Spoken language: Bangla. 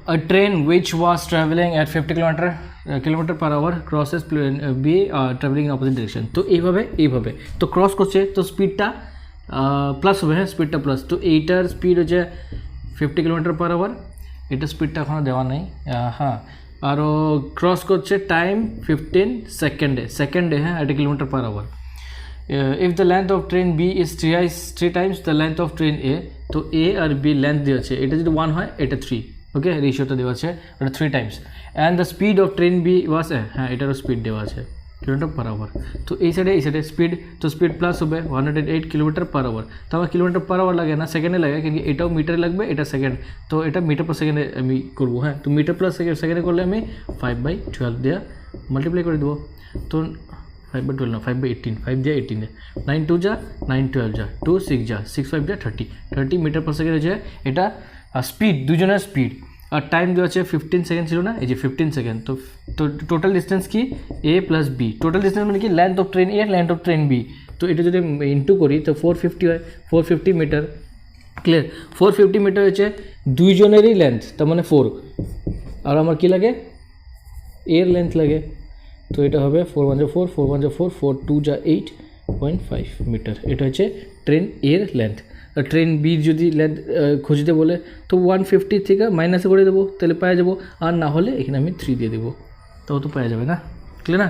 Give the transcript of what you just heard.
a train which was traveling at 50 kilometre per hour crosses plane B travelling in opposite direction. তো এইভাবে তো ক্রস করছে, তো স্পিডটা প্লাস হবে, হ্যাঁ স্পিডটা প্লাস। তো এইটার স্পিড হচ্ছে 50 কিলোমিটার পার আওয়ার, এটার স্পিডটা এখনও দেওয়া নেই, হ্যাঁ। আরও ক্রস করছে টাইম 15 সেকেন্ডে, হ্যাঁ, এটা kilometre per hour. If the length of train B is three times the length of train A, তো এ আর বি লেন্থ দেওয়া আছে, এটা যদি 1 হয় এটা 3, ওকে, রেশিওটা দেওয়া আছে, ওটা 3 times. And the speed of train B was, হ্যাঁ এটারও স্পিড দেওয়া আছে কিলোমিটার পার আওয়ার। তো এই সাইডে স্পিড, তো স্পিড প্লাস হবে 108 কিলোমিটার পার আওয়ার। তো আমার কিলোমিটার পার আওয়ার লাগে না, সেকেন্ডে লাগে, কিন্তু এটাও মিটারে লাগবে, এটা সেকেন্ড, তো এটা মিটার পার সেকেন্ডে আমি করবো, হ্যাঁ। তো মিটার প্লাস সেকেন্ডে করলে আমি 5/12 দিয়ে মাল্টিপ্লাই করে দেবো। তো 5/12 না, 5/18, 5 দিয়ে 18, 9 2 যা 9 12 যা 2 6 যা 6 5 যা 30 মিটার পার সেকেন্ড হচ্ছে এটা স্পিড, দুজনের স্পিড। আর টাইম দেওয়া আছে 15 সেকেন্ড ছিল না, এই যে 15 সেকেন্ড। তো টোটাল ডিস্টেন্স কি A plus B, total distance মানে কি length of train A length of train B. তো এটা যদি ইন্টু করি তো 450 হয়, 450 মিটার, ক্লিয়ার। 450 মিটার হচ্ছে দুইজনেরই লেন্থ, তার মানে 4, আর আমার কি লাগে এর লেন্থ লাগে। তো এটা হবে 4 1 যা 4, 4 1 যা 4, 4 2 যা 8.5 মিটার। এটা হচ্ছে ট্রেন এর লেন্থ। আর ট্রেন বির যদি লেন্থ খুঁজতে বলে তো 150 থেকে মাইনাস করে দেবো, তাহলে পাওয়া যাবো। আর না হলে এখানে আমি 3 দিয়ে দেবো, তাও তো পাওয়া যাবে না, ক্লিয়ার না।